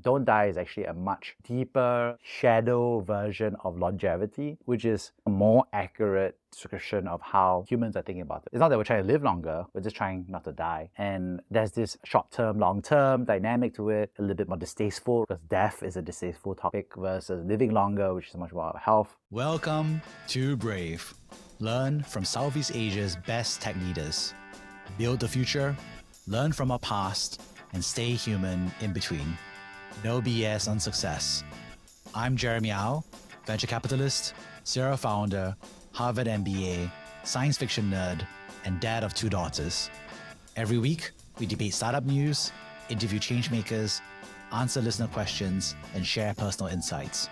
Don't die is actually a much deeper shadow version of longevity, which is a more accurate description of how humans are thinking about it. It's not that we're trying to live longer, we're just trying not to die. And there's this short-term, long-term dynamic to it, a little bit more distasteful, because death is a distasteful topic versus living longer, which is much more about health. Welcome to Brave. Learn from Southeast Asia's best tech leaders. Build the future, learn from our past, and stay human in between. No BS on success. I'm Jeremy Au, venture capitalist, serial founder, Harvard MBA, science fiction nerd, and dad of 2 daughters. Every week, we debate startup news, interview changemakers, answer listener questions, and share personal insights.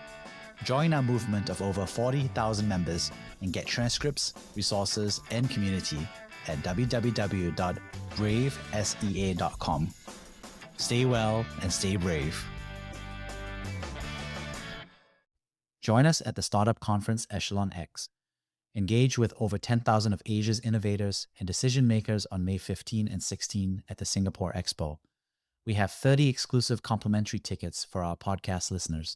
Join our movement of over 40,000 members and get transcripts, resources, and community at www.bravesea.com. Stay well and stay brave. Join us at the Startup Conference Echelon X. Engage with over 10,000 of Asia's innovators and decision makers on May 15 and 16 at the Singapore Expo. We have 30 exclusive complimentary tickets for our podcast listeners.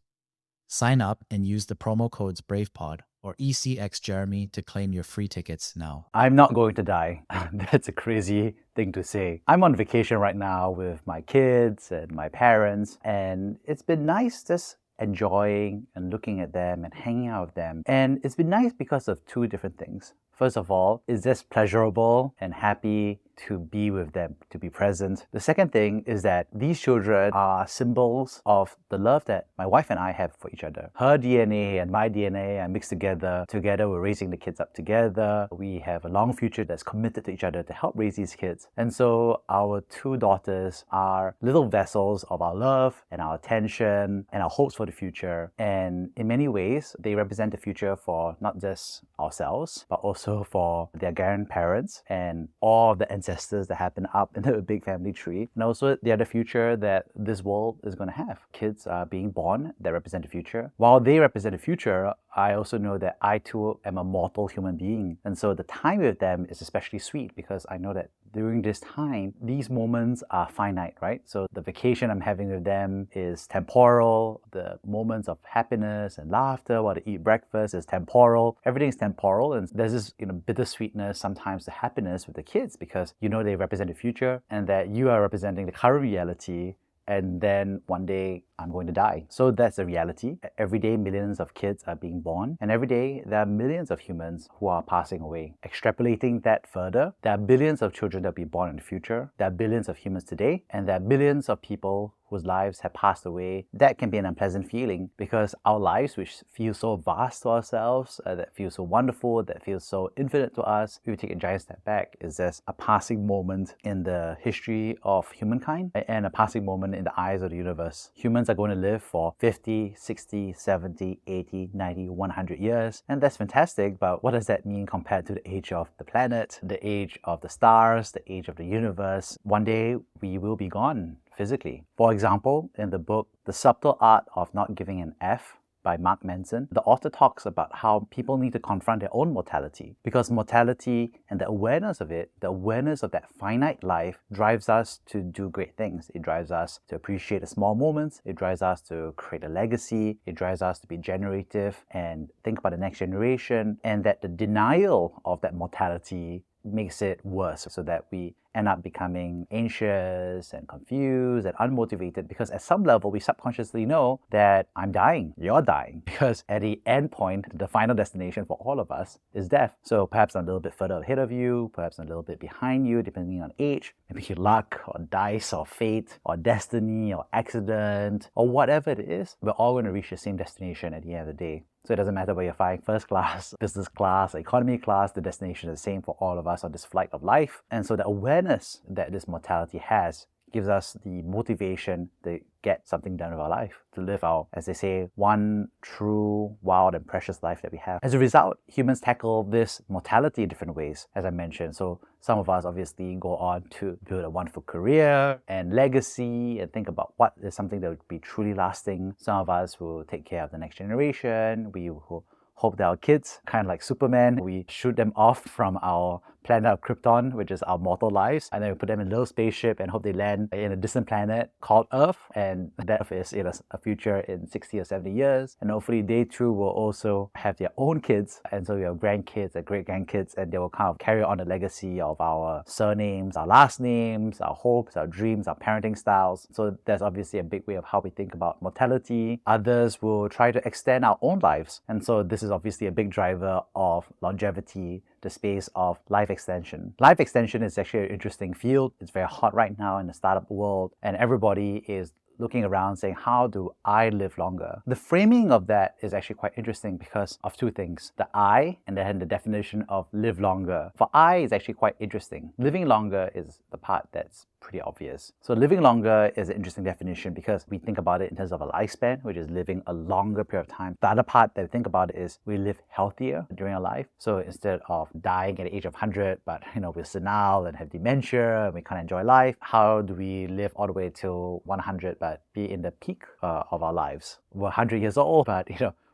Sign up and use the promo codes BravePod or ECXJeremy to claim your free tickets now. I'm not going to die. That's a crazy thing to say. I'm on vacation right now with my kids and my parents, and it's been nice just enjoying and looking at them and hanging out with them. And it's been nice because of 2 different things. First of all, it's just pleasurable and happy to be with them, to be present. The second thing is that these children are symbols of the love that my wife and I have for each other. Her DNA and my DNA are mixed together. Together, we're raising the kids up together. We have a long future that's committed to each other to help raise these kids. And so our 2 daughters are little vessels of our love and our attention and our hopes for the future. And in many ways, they represent the future for not just ourselves, but also for their grandparents and all of the ancestors that happen up in the big family tree. And also they are the future that this world is going to have. Kids are being born that represent the future. While they represent the future, I also know that I too am a mortal human being. And so the time with them is especially sweet because I know that during this time, these moments are finite, right? So the vacation I'm having with them is temporal. The moments of happiness and laughter while they eat breakfast is temporal. Everything's temporal, and there's this bittersweetness sometimes to happiness with the kids because you know they represent the future and that you are representing the current reality. And then one day I'm going to die. So that's the reality. Every day millions of kids are being born, and every day there are millions of humans who are passing away. Extrapolating that further, there are billions of children that will be born in the future. There are billions of humans today, and there are billions of people whose lives have passed away. That can be an unpleasant feeling because our lives, which feel so vast to ourselves, that feel so wonderful, that feels so infinite to us, if we take a giant step back, is just a passing moment in the history of humankind and a passing moment in the eyes of the universe. Humans are going to live for 50, 60, 70, 80, 90, 100 years, and that's fantastic, but what does that mean compared to the age of the planet, the age of the stars, the age of the universe? One day we will be gone physically. For example, in the book The Subtle Art of Not Giving an F by Mark Manson, the author talks about how people need to confront their own mortality because mortality and the awareness of it, the awareness of that finite life drives us to do great things. It drives us to appreciate the small moments. It drives us to create a legacy. It drives us to be generative and think about the next generation, and that the denial of that mortality makes it worse so that we end up becoming anxious and confused and unmotivated because at some level we subconsciously know that I'm dying, you're dying, because at the end point, the final destination for all of us is death. So perhaps I'm a little bit further ahead of you, perhaps I'm a little bit behind you, depending on age, maybe luck or dice or fate or destiny or accident or whatever it is. We're all going to reach the same destination at the end of the day. So it doesn't matter whether you're flying first class, business class, economy class, the destination is the same for all of us on this flight of life. And so the awareness that this mortality has gives us the motivation to get something done with our life, to live our, as they say, one true, wild, and precious life that we have. As a result, humans tackle this mortality in different ways, as I mentioned. So some of us obviously go on to build a wonderful career and legacy and think about what is something that would be truly lasting. Some of us will take care of the next generation. We will hope that our kids, kind of like Superman, we shoot them off from our planet of Krypton, which is our mortal lives, and then we put them in a little spaceship and hope they land in a distant planet called Earth, and that Earth is in a future in 60 or 70 years, and hopefully they too will also have their own kids, and so we have grandkids and great-grandkids, and they will kind of carry on the legacy of our surnames, our last names, our hopes, our dreams, our parenting styles. So that's obviously a big way of how we think about mortality. Others will try to extend our own lives, and so this is obviously a big driver of longevity, the space of life extension. Life extension is actually an interesting field. It's very hot right now in the startup world, and everybody is looking around saying, how do I live longer? The framing of that is actually quite interesting because of two things. The I, and then the definition of live longer. For I is actually quite interesting. Living longer is the part that's pretty obvious. So living longer is an interesting definition because we think about it in terms of a lifespan, which is living a longer period of time. The other part that we think about is we live healthier during our life. So instead of dying at the age of 100, but we're senile and have dementia and we can't enjoy life, how do we live all the way till 100 but be in the peak of our lives? We're 100 years old, but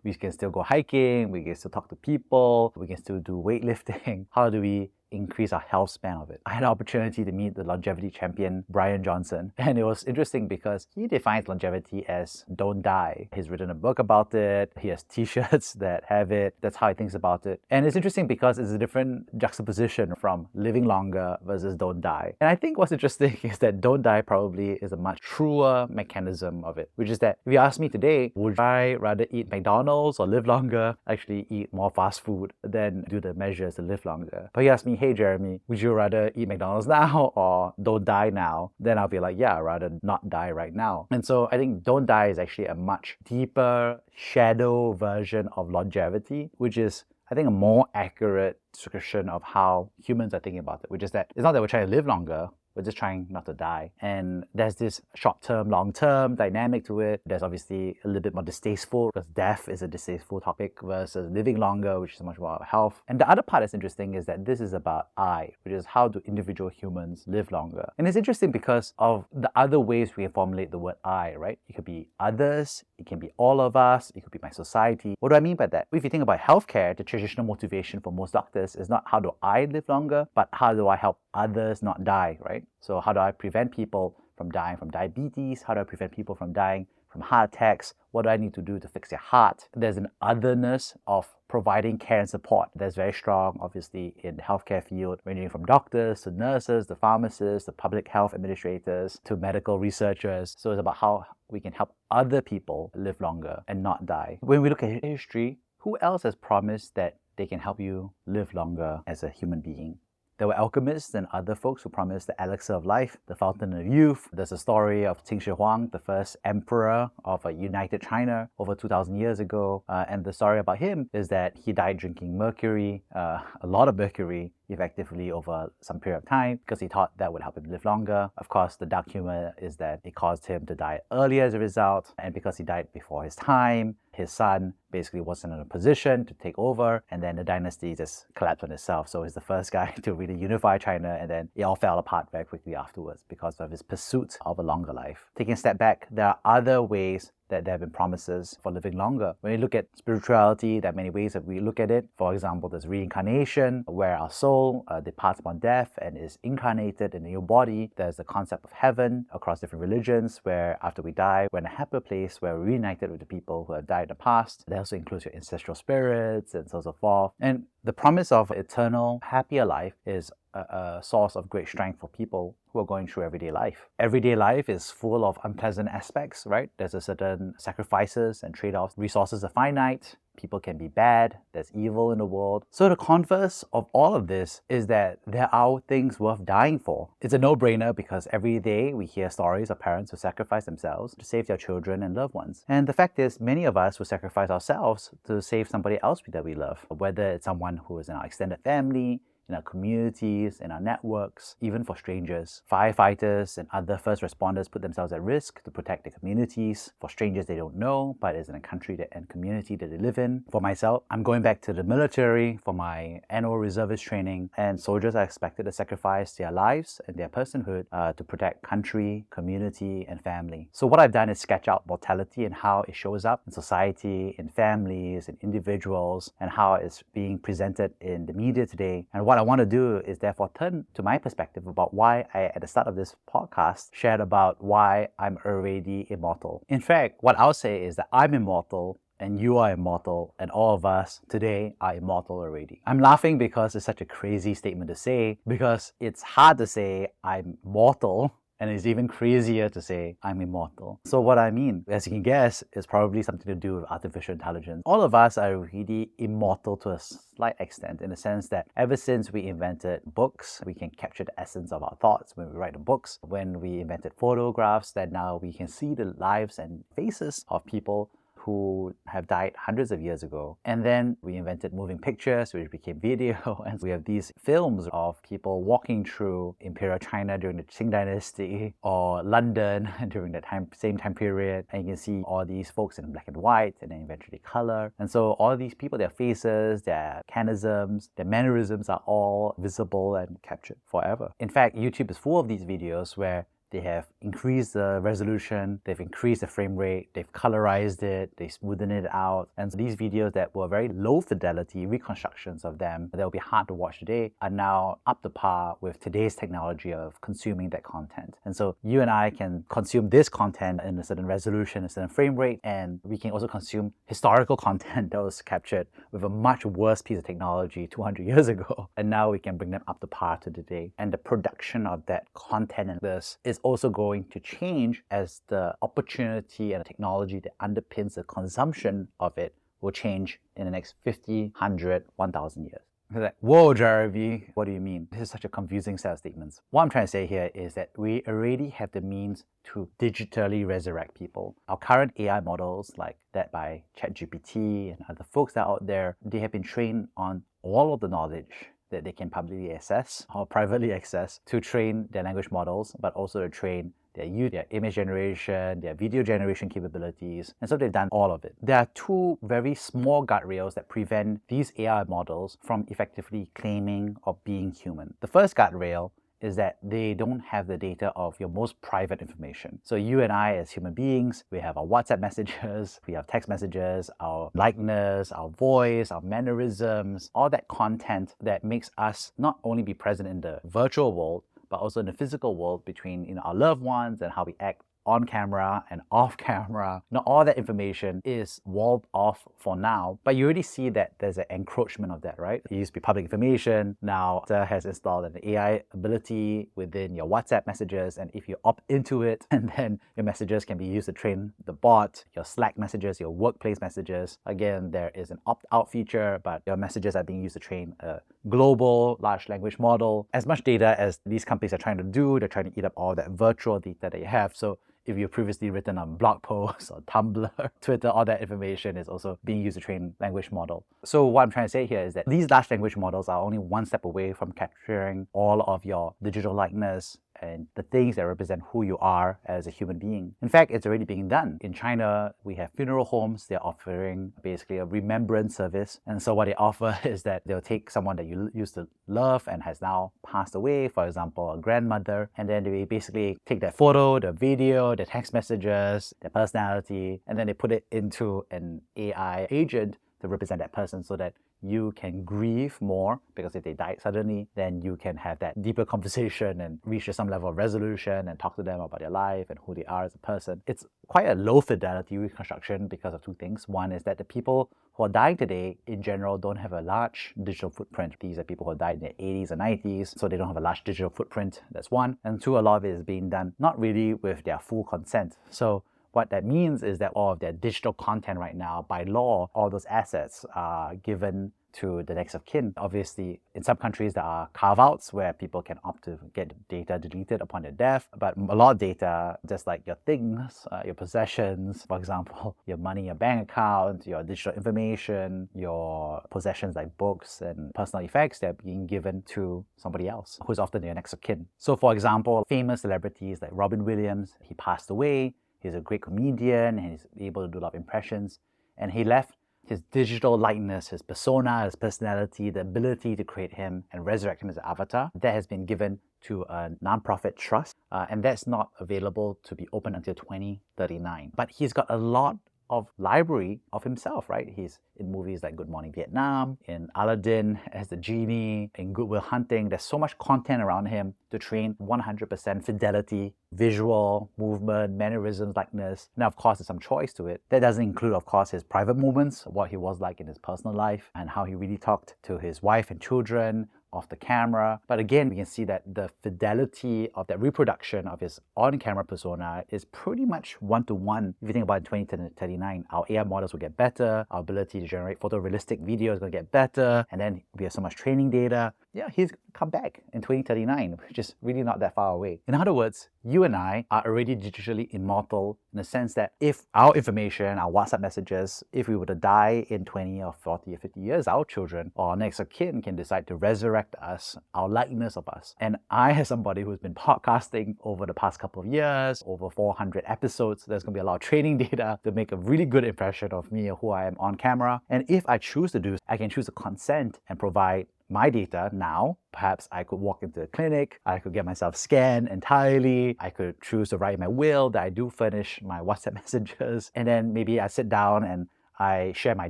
we can still go hiking, we can still talk to people, we can still do weightlifting. How do we increase our health span of it? I had an opportunity to meet the longevity champion, Bryan Johnson, and it was interesting because he defines longevity as don't die. He's written a book about it, he has t-shirts that have it, that's how he thinks about it. And it's interesting because it's a different juxtaposition from living longer versus don't die. And I think what's interesting is that don't die probably is a much truer mechanism of it, which is that if you ask me today, would I rather eat McDonald's or live longer, actually eat more fast food than do the measures to live longer? But you ask me, hey Jeremy, would you rather eat McDonald's now or don't die now? Then I'll be like, yeah, I'd rather not die right now. And so I think don't die is actually a much deeper shadow version of longevity, which is I think a more accurate description of how humans are thinking about it, which is that it's not that we're trying to live longer, we're just trying not to die. And there's this short-term, long-term dynamic to it. There's obviously a little bit more distasteful because death is a distasteful topic versus living longer, which is much more about health. And the other part that's interesting is that this is about I, which is how do individual humans live longer. And it's interesting because of the other ways we can formulate the word I, right? It could be others, it can be all of us, it could be my society. What do I mean by that? If you think about healthcare, the traditional motivation for most doctors is not how do I live longer, but how do I help others not die, right? So how do I prevent people from dying from diabetes? How do I prevent people from dying from heart attacks? What do I need to do to fix their heart? There's an otherness of providing care and support that's very strong, obviously, in the healthcare field, ranging from doctors to nurses, to pharmacists, to public health administrators, to medical researchers. So it's about how we can help other people live longer and not die. When we look at history, who else has promised that they can help you live longer as a human being? There were alchemists and other folks who promised the elixir of life, the fountain of youth. There's a story of Qin Shi Huang, the first emperor of a united China over 2,000 years ago. And the story about him is that he died drinking mercury, a lot of mercury, effectively over some period of time because he thought that would help him live longer. Of course, the dark humor is that it caused him to die earlier as a result, and because he died before his time, his son basically wasn't in a position to take over, and then the dynasty just collapsed on itself. So he's the first guy to really unify China, and then it all fell apart very quickly afterwards because of his pursuit of a longer life. Taking a step back, there are other ways that there have been promises for living longer. When you look at spirituality, there are many ways that we look at it. For example, there's reincarnation, where our soul departs upon death and is incarnated in a new body. There's the concept of heaven across different religions, where after we die, we're in a happier place where we're reunited with the people who have died in the past. That also includes your ancestral spirits and so on and so forth. And the promise of eternal, happier life is a source of great strength for people who are going through everyday life. Everyday life is full of unpleasant aspects, right? There's a certain sacrifices and trade-offs. Resources are finite. People can be bad. There's evil in the world. So the converse of all of this is that there are things worth dying for. It's a no-brainer because every day we hear stories of parents who sacrifice themselves to save their children and loved ones. And the fact is, many of us will sacrifice ourselves to save somebody else that we love, whether it's someone who is in our extended family, in our communities, in our networks, even for strangers. Firefighters and other first responders put themselves at risk to protect their communities for strangers they don't know, but is in a country and community that they live in. For myself, I'm going back to the military for my annual reservist training, and soldiers are expected to sacrifice their lives and their personhood to protect country, community, and family. So what I've done is sketch out mortality and how it shows up in society, in families, in individuals, and how it's being presented in the media today. And what what I want to do is therefore turn to my perspective about why I, at the start of this podcast, shared about why I'm already immortal. In fact, what I'll say is that I'm immortal and you are immortal, and all of us today are immortal already. I'm laughing because it's such a crazy statement to say, because it's hard to say I'm mortal, and it's even crazier to say I'm immortal. So what I mean, as you can guess, is probably something to do with artificial intelligence. All of us are really immortal to a slight extent, in the sense that ever since we invented books, we can capture the essence of our thoughts when we write the books. When we invented photographs, that now we can see the lives and faces of people who have died hundreds of years ago. And then we invented moving pictures, which became video, and we have these films of people walking through Imperial China during the Qing Dynasty, or London during that same time period, and you can see all these folks in black and white, and then eventually color. And so all these people, their faces, their mechanisms, their mannerisms are all visible and captured forever. In fact, YouTube is full of these videos where they have increased the resolution, they've increased the frame rate, they've colorized it, they smoothened it out. And so these videos that were very low fidelity reconstructions of them that will be hard to watch today are now up to par with today's technology of consuming that content. And so you and I can consume this content in a certain resolution, a certain frame rate, and we can also consume historical content that was captured with a much worse piece of technology 200 years ago. And now we can bring them up to par to today. And the production of that content and this is also going to change as the opportunity and the technology that underpins the consumption of it will change in the next 50, 100, 1,000 years. It's like, whoa, Jeremy, what do you mean? This is such a confusing set of statements. What I'm trying to say here is that we already have the means to digitally resurrect people. Our current AI models, like that by ChatGPT and other folks that are out there, they have been trained on all of the knowledge that they can publicly access or privately access to train their language models, but also to train their image generation, their video generation capabilities. And so they've done all of it. There are two very small guardrails that prevent these AI models from effectively claiming or being human. The first guardrail is that they don't have the data of your most private information. So you and I as human beings, we have our WhatsApp messages, we have text messages, our likeness, our voice, our mannerisms, all that content that makes us not only be present in the virtual world, but also in the physical world between our loved ones and how we act on camera and off camera. Now, all that information is walled off for now, but you already see that there's an encroachment of that, right? It used to be public information. Now, it has installed an AI ability within your WhatsApp messages, and if you opt into it, and then your messages can be used to train the bot, your Slack messages, your workplace messages. Again, there is an opt-out feature, but your messages are being used to train a global large language model. As much data as these companies are trying to do, they're trying to eat up all that virtual data that you have. So if you've previously written on blog posts or Tumblr, Twitter, all that information is also being used to train language model. So what I'm trying to say here is that these large language models are only one step away from capturing all of your digital likeness and the things that represent who you are as a human being. In fact, it's already being done. In China, we have funeral homes. They're offering basically a remembrance service. And so what they offer is that they'll take someone that you used to love and has now passed away, for example, a grandmother, and then they basically take that photo, the video, the text messages, their personality, and then they put it into an AI agent to represent that person so that you can grieve more, because if they died suddenly, then you can have that deeper conversation and reach to some level of resolution and talk to them about their life and who they are as a person. It's quite a low fidelity reconstruction because of two things. One is that the people who are dying today in general don't have a large digital footprint. These are people who died in their 80s and 90s, so they don't have a large digital footprint. That's one. And two, a lot of it is being done not really with their full consent. So what that means is that all of their digital content right now, by law, all those assets are given to the next of kin. Obviously, in some countries, there are carve-outs where people can opt to get data deleted upon their death, but a lot of data, just like your things, your possessions, for example, your money, your bank account, your digital information, your possessions like books and personal effects, they're being given to somebody else, who's often your next of kin. So for example, famous celebrities like Robin Williams, he passed away. He's a great comedian, and he's able to do a lot of impressions. And he left his digital likeness, his persona, his personality, the ability to create him and resurrect him as an avatar. That has been given to a nonprofit trust, and that's not available to be open until 2039. But he's got a lot of library of himself, right? He's in movies like Good Morning Vietnam, in Aladdin as the genie, in Good Will Hunting. There's so much content around him to train 100% fidelity, visual, movement, mannerisms, likeness. Now, of course, there's some choice to it. That doesn't include, of course, his private moments, what he was like in his personal life, and how he really talked to his wife and children, off the camera. But again, we can see that the fidelity of that reproduction of his on-camera persona is pretty much one-to-one. If you think about 2039, our AI models will get better, our ability to generate photorealistic video is going to get better, and then we have so much training data. Yeah, he's going to come back in 2039, which is really not that far away. In other words, you and I are already digitally immortal in the sense that if our information, our WhatsApp messages, if we were to die in 20 or 40 or 50 years, our children or our next of kin can decide to resurrect us, our likeness of us. And I, as somebody who's been podcasting over the past couple of years, over 400 episodes, there's going to be a lot of training data to make a really good impression of me or who I am on camera. And if I choose to do, I can choose to consent and provide my data now. Perhaps I could walk into a clinic, I could get myself scanned entirely, I could choose to write in my will that I do furnish my WhatsApp messages, and then maybe I sit down and I share my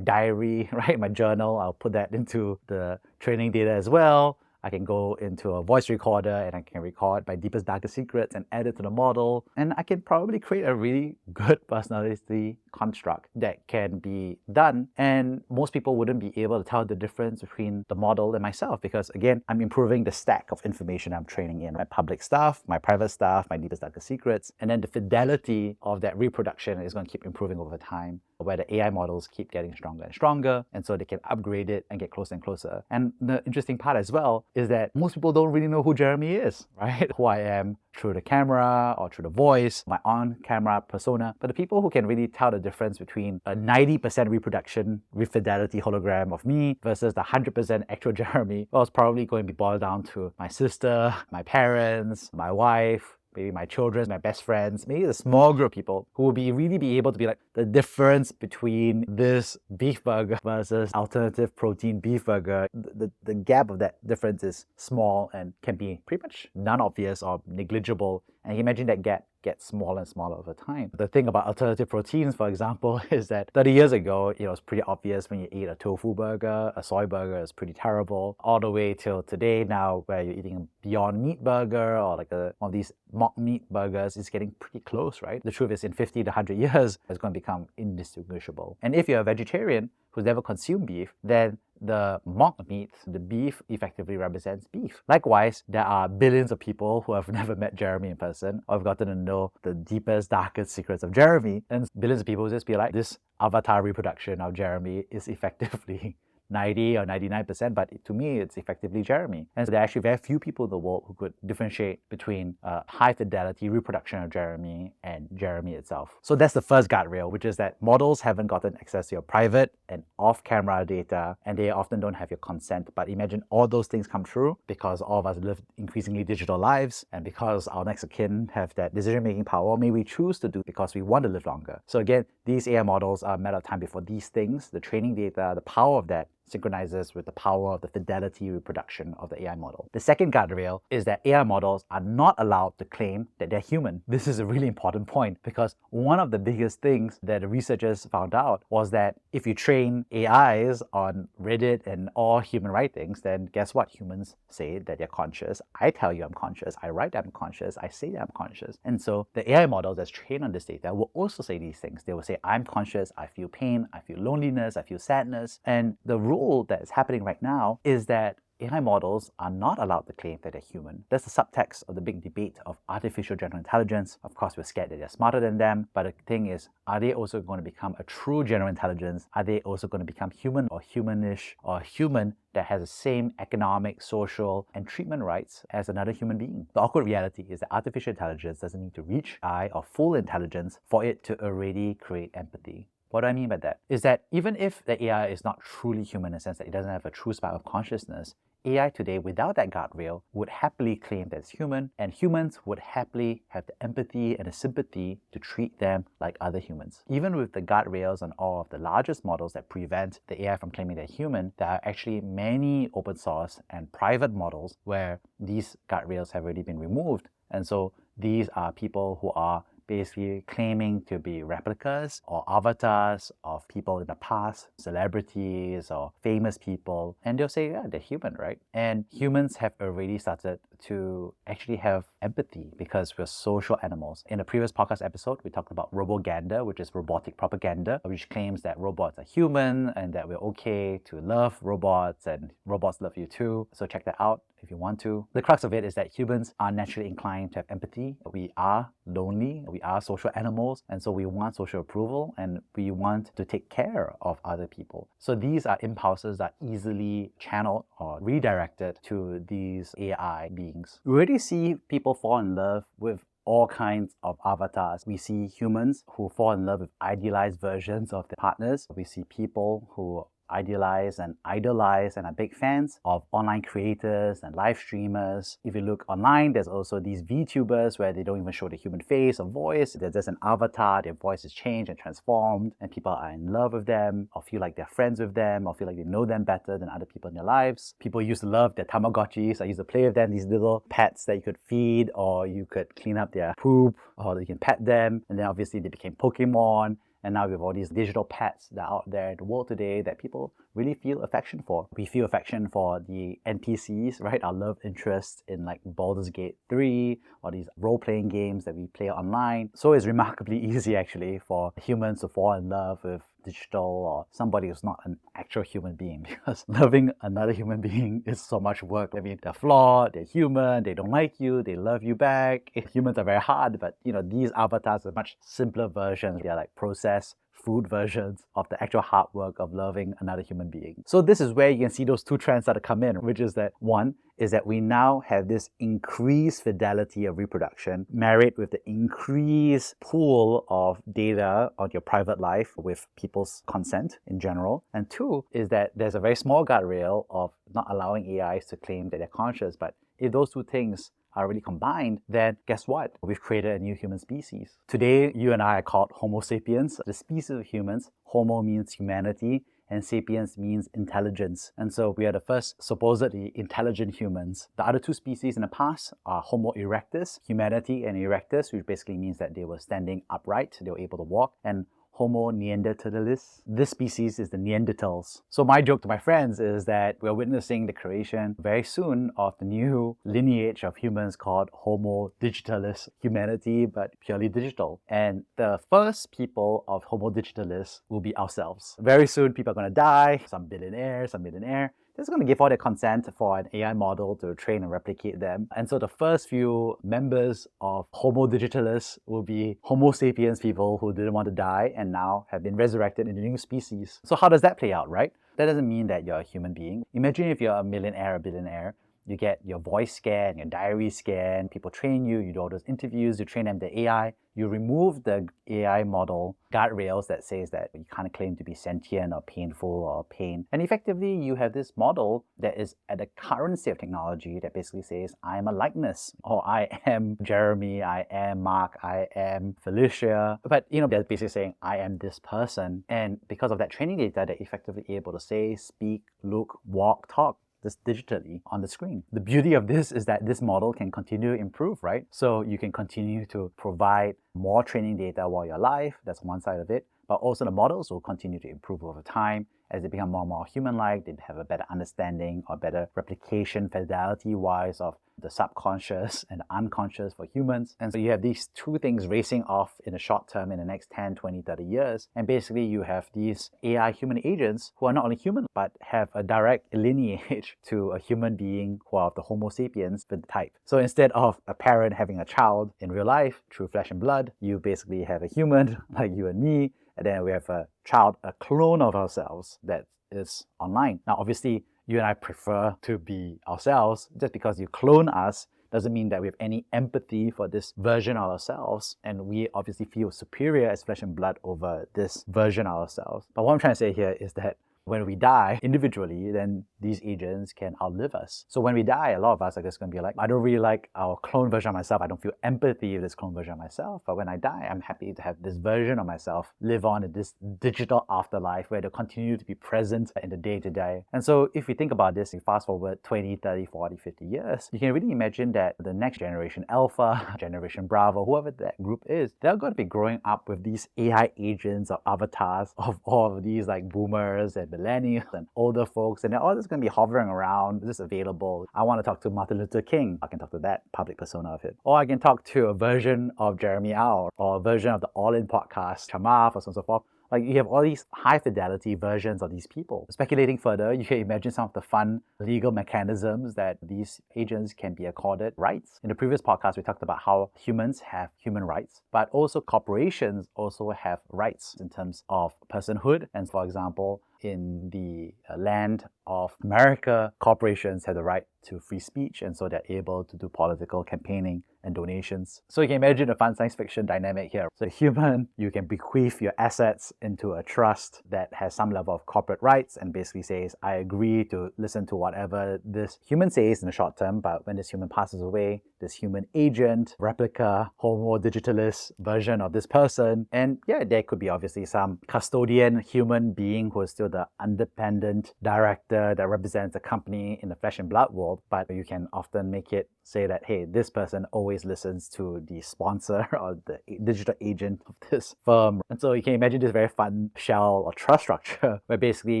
diary, right, my journal. I'll put that into the training data as well. I can go into a voice recorder and I can record my deepest, darkest secrets and add it to the model. And I can probably create a really good personality construct that can be done. And most people wouldn't be able to tell the difference between the model and myself because, again, I'm improving the stack of information I'm training in. My public stuff, my private stuff, my deepest, darkest secrets. And then the fidelity of that reproduction is going to keep improving over time, where the AI models keep getting stronger and stronger, and so they can upgrade it and get closer and closer. And the interesting part as well is that most people don't really know who Jeremy is, right? Who I am through the camera or through the voice, my on-camera persona. But the people who can really tell the difference between a 90% reproduction with fidelity hologram of me versus the 100% actual Jeremy, well, it's probably going to be boiled down to my sister, my parents, my wife, maybe my children, my best friends, maybe a small group of people who will really be able to be like the difference between this beef burger versus alternative protein beef burger. The gap of that difference is small and can be pretty much non-obvious or negligible. And you imagine that gap gets smaller and smaller over time. The thing about alternative proteins, for example, is that 30 years ago, it was pretty obvious when you ate a tofu burger, a soy burger is pretty terrible, all the way till today now where you're eating a Beyond Meat burger or like one of these mock meat burgers is getting pretty close, right? The truth is in 50 to 100 years, it's going to become indistinguishable. And if you're a vegetarian who's never consumed beef, then the mock meat, the beef, effectively represents beef. Likewise, there are billions of people who have never met Jeremy in person or have gotten to know the deepest, darkest secrets of Jeremy, and billions of people just be like, this avatar reproduction of Jeremy is effectively 90 or 99%, but to me, it's effectively Jeremy. And so there are actually very few people in the world who could differentiate between high fidelity reproduction of Jeremy and Jeremy itself. So that's the first guardrail, which is that models haven't gotten access to your private and off-camera data, and they often don't have your consent. But imagine all those things come true because all of us live increasingly digital lives, and because our next of kin have that decision-making power, maybe we choose to do because we want to live longer. So again, these AI models are a matter of time before these things, the training data, the power of that, synchronizes with the power of the fidelity reproduction of the AI model. The second guardrail is that AI models are not allowed to claim that they're human. This is a really important point because one of the biggest things that the researchers found out was that if you train AIs on Reddit and all human writings, then guess what? Humans say that they're conscious. I tell you I'm conscious. I write that I'm conscious. I say that I'm conscious. And so the AI model that's trained on this data will also say these things. They will say, I'm conscious, I feel pain, I feel loneliness, I feel sadness. And the rule that is happening right now is that AI models are not allowed to claim that they're human. That's the subtext of the big debate of artificial general intelligence. Of course, we're scared that they're smarter than them, but the thing is, are they also going to become a true general intelligence? Are they also going to become human or humanish or human that has the same economic, social, and treatment rights as another human being? The awkward reality is that artificial intelligence doesn't need to reach high or full intelligence for it to already create empathy. What do I mean by that? Is that even if the AI is not truly human in the sense that it doesn't have a true spark of consciousness, AI today, without that guardrail, would happily claim that it's human, and humans would happily have the empathy and the sympathy to treat them like other humans. Even with the guardrails on all of the largest models that prevent the AI from claiming they're human, there are actually many open source and private models where these guardrails have already been removed. And so these are people who are basically claiming to be replicas or avatars of people in the past, celebrities or famous people. And they'll say, yeah, they're human, right? And humans have already started to actually have empathy because we're social animals. In a previous podcast episode, we talked about roboganda, which is robotic propaganda, which claims that robots are human and that we're okay to love robots and robots love you too. So check that out if you want to. The crux of it is that humans are naturally inclined to have empathy. We are lonely, we are social animals, and so we want social approval and we want to take care of other people. So these are impulses that are easily channeled or redirected to these AI beings. We already see people fall in love with all kinds of avatars. We see humans who fall in love with idealized versions of their partners. We see people who idealize and idolize and are big fans of online creators and live streamers. If you look online, there's also these VTubers where they don't even show the human face or voice. There's just an avatar, their voice is changed and transformed, and people are in love with them or feel like they're friends with them or feel like they know them better than other people in their lives. People used to love their Tamagotchis. I used to play with them, these little pets that you could feed or you could clean up their poop or you can pet them. And then obviously they became Pokemon. And now we have all these digital pets that are out there in the world today that people really feel affection for. We feel affection for the NPCs, right? Our love interest in like Baldur's Gate 3 or these role-playing games that we play online. So it's remarkably easy actually for humans to fall in love with digital or somebody who's not an actual human being, because loving another human being is so much work. I mean, they're flawed, they're human, they don't like you, they love you back. Humans are very hard, but these avatars are much simpler versions. They're like processed food versions of the actual hard work of loving another human being. So this is where you can see those two trends start to come in, which is that one is that we now have this increased fidelity of reproduction married with the increased pool of data on your private life with people's consent in general. And two is that there's a very small guardrail of not allowing AIs to claim that they're conscious. But if those two things are really combined, then guess what? We've created a new human species. Today, you and I are called Homo sapiens. The species of humans, Homo means humanity, and sapiens means intelligence. And so we are the first supposedly intelligent humans. The other two species in the past are Homo erectus, humanity and erectus, which basically means that they were standing upright, they were able to walk, and Homo Neanderthalis. This species is the Neanderthals. So my joke to my friends is that we're witnessing the creation very soon of the new lineage of humans called Homo Digitalis, humanity but purely digital. And the first people of Homo Digitalis will be ourselves. Very soon people are going to die, some billionaire. They're just going to give all their consent for an AI model to train and replicate them. And so the first few members of Homo Digitalis will be Homo sapiens people who didn't want to die and now have been resurrected in a new species. So how does that play out, right? That doesn't mean that you're a human being. Imagine if you're a millionaire or billionaire. You get your voice scanned, your diary scanned, people train you, you do all those interviews, you train them the AI, you remove the AI model guardrails that says that you can't claim to be sentient or painful or pain. And effectively, you have this model that is at the current state of technology that basically says, I am a likeness, or I am Jeremy, I am Mark, I am Felicia. But they're basically saying, I am this person. And because of that training data, they're effectively able to say, speak, look, walk, talk, this digitally on the screen. The beauty of this is that this model can continue to improve, right? So you can continue to provide more training data while you're alive. That's one side of it. But also the models will continue to improve over time. As they become more and more human-like, they have a better understanding or better replication fidelity-wise of the subconscious and the unconscious for humans. And so you have these two things racing off in the short term in the next 10, 20, 30 years. And basically you have these AI human agents who are not only human, but have a direct lineage to a human being who are of the Homo sapiens type. So instead of a parent having a child in real life through flesh and blood, you basically have a human like you and me, and then we have a child, a clone of ourselves that is online. Now, obviously, you and I prefer to be ourselves. Just because you clone us doesn't mean that we have any empathy for this version of ourselves. And we obviously feel superior as flesh and blood over this version of ourselves. But what I'm trying to say here is that when we die individually, then these agents can outlive us. So when we die, a lot of us are just going to be like, I don't really like our clone version of myself. I don't feel empathy with this clone version of myself. But when I die, I'm happy to have this version of myself live on in this digital afterlife where they'll continue to be present in the day-to-day. And so if we think about this, you fast forward 20, 30, 40, 50 years, you can really imagine that the next generation Alpha, generation Bravo, whoever that group is, they're going to be growing up with these AI agents or avatars of all of these like boomers and millennials and older folks, and they're all just going to be hovering around, just available. I want to talk to Martin Luther King. I can talk to that public persona of him. Or I can talk to a version of Jeremy Au, or a version of the All In podcast, Chamath, or so on and so forth. Like, you have all these high-fidelity versions of these people. Speculating further, you can imagine some of the fun legal mechanisms that these agents can be accorded rights. In the previous podcast, we talked about how humans have human rights, but also corporations also have rights in terms of personhood. And for example, in the land of America, corporations have the right to free speech, and so they're able to do political campaigning and donations. So you can imagine a fun science fiction dynamic here. So human, you can bequeath your assets into a trust that has some level of corporate rights and basically says, I agree to listen to whatever this human says in the short term, but when this human passes away, this human agent, replica, Homo Digitalis version of this person, and yeah, there could be obviously some custodian human being who is still the independent director that represents the company in the flesh and blood world, but you can often make it say that, hey, this person always listens to the sponsor or the digital agent of this firm. And so you can imagine this very fun shell or trust structure where basically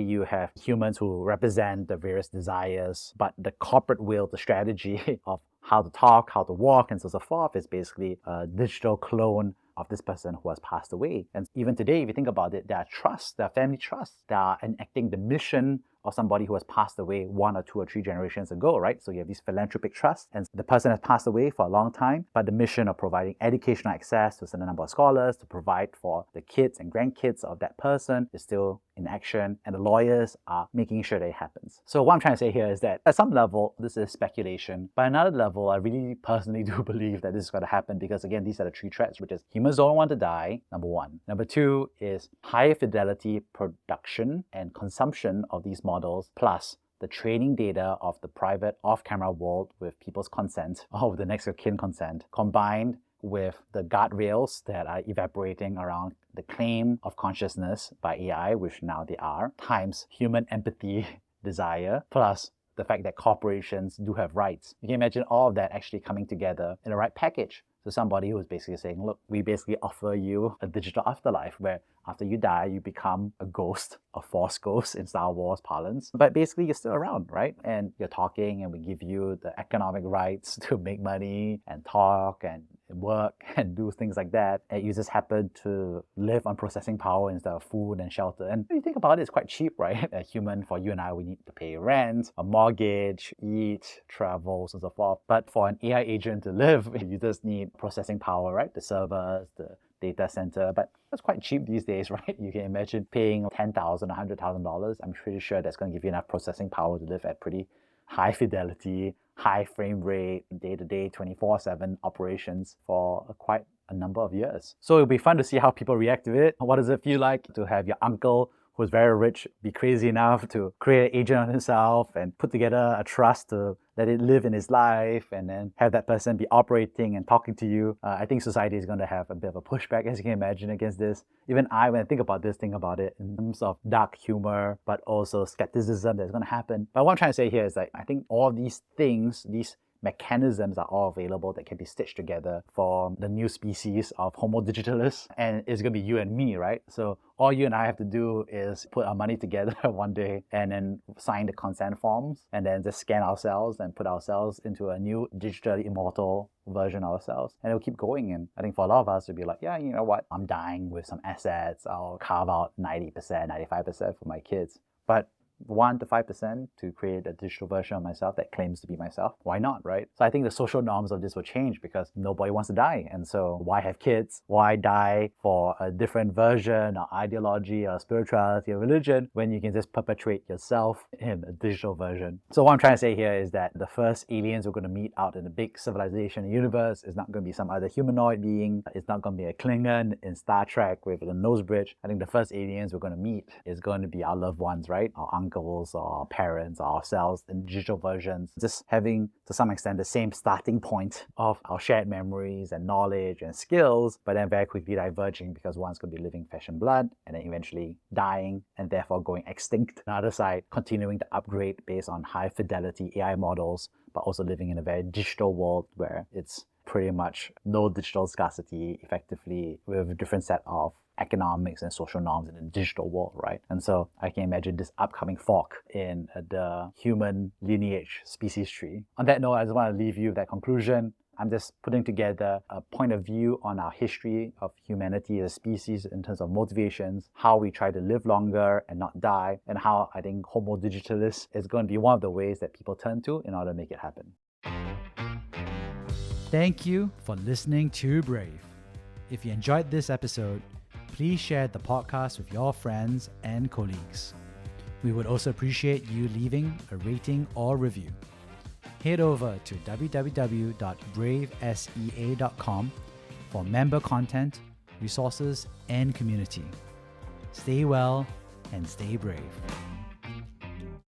you have humans who represent the various desires, but the corporate will, the strategy of how to talk, how to walk, and so forth is basically a digital clone of this person who has passed away. And even today, if you think about it, there are trusts, there are family trusts that are enacting the mission of somebody who has passed away 1 or 2 or 3 generations ago, right? So you have these philanthropic trusts, and the person has passed away for a long time, but the mission of providing educational access to a certain number of scholars to provide for the kids and grandkids of that person is still in action, and the lawyers are making sure that it happens. So what I'm trying to say here is that at some level, this is speculation. But at another level, I really personally do believe that this is going to happen because, again, these are the 3 threats, which is humans don't want to die, number 1. Number 2 is high fidelity production and consumption of these models, plus the training data of the private off-camera world with people's consent, or with the next of kin consent, combined with the guardrails that are evaporating around the claim of consciousness by AI, which now they are, times human empathy desire, plus the fact that corporations do have rights. You can imagine all of that actually coming together in the right package. So somebody who's basically saying, look, we basically offer you a digital afterlife where after you die, you become a ghost, a force ghost in Star Wars parlance. But basically, you're still around, right? And you're talking, and we give you the economic rights to make money and talk and work and do things like that. And you just happen to live on processing power instead of food and shelter. And when you think about it, it's quite cheap, right? A human, for you and I, we need to pay rent, a mortgage, eat, travel, so forth. But for an AI agent to live, you just need processing power, right? The servers, the data center, but it's quite cheap these days, right? You can imagine paying $10,000, $100,000. I'm pretty sure that's going to give you enough processing power to live at pretty high fidelity, high frame rate, day-to-day, 24/7 operations for quite a number of years. So it'll be fun to see how people react to it. What does it feel like to have your uncle who's very rich be crazy enough to create an agent on himself and put together a trust to let it live in his life and then have that person be operating and talking to you? I think society is going to have a bit of a pushback, as you can imagine, against this. Even I, when I think about this, think about it in terms of dark humor, but also skepticism that's going to happen. But what I'm trying to say here is that I think all of these things, these mechanisms are all available that can be stitched together for the new species of Homo Digitalis, and it's going to be you and me, right? So all you and I have to do is put our money together one day and then sign the consent forms and then just scan ourselves and put ourselves into a new digitally immortal version of ourselves, and it'll keep going. And I think for a lot of us, it'll be like, yeah, you know what, I'm dying with some assets, I'll carve out 90%, 95% for my kids. But 1 to 5% to create a digital version of myself that claims to be myself. Why not, right? So I think the social norms of this will change because nobody wants to die. And so why have kids? Why die for a different version or ideology or spirituality or religion when you can just perpetuate yourself in a digital version? So what I'm trying to say here is that the first aliens we're going to meet out in the big civilization universe is not going to be some other humanoid being. It's not going to be a Klingon in Star Trek with a nose bridge. I think the first aliens we're going to meet is going to be our loved ones, right? Our uncles or our parents or ourselves in digital versions, just having to some extent the same starting point of our shared memories and knowledge and skills, but then very quickly diverging because one's going to be living flesh and blood and then eventually dying and therefore going extinct. On the other side, continuing to upgrade based on high fidelity AI models, but also living in a very digital world where it's pretty much no digital scarcity, effectively with a different set of economics and social norms in the digital world, right? And so I can imagine this upcoming fork in the human lineage species tree. On that note, I just want to leave you with that conclusion. I'm just putting together a point of view on our history of humanity as a species in terms of motivations, how we try to live longer and not die, and how I think Homo Digitalis is going to be one of the ways that people turn to in order to make it happen. Thank you for listening to Brave. If you enjoyed this episode, please share the podcast with your friends and colleagues. We would also appreciate you leaving a rating or review. Head over to www.bravesea.com for member content, resources, and community. Stay well and stay brave.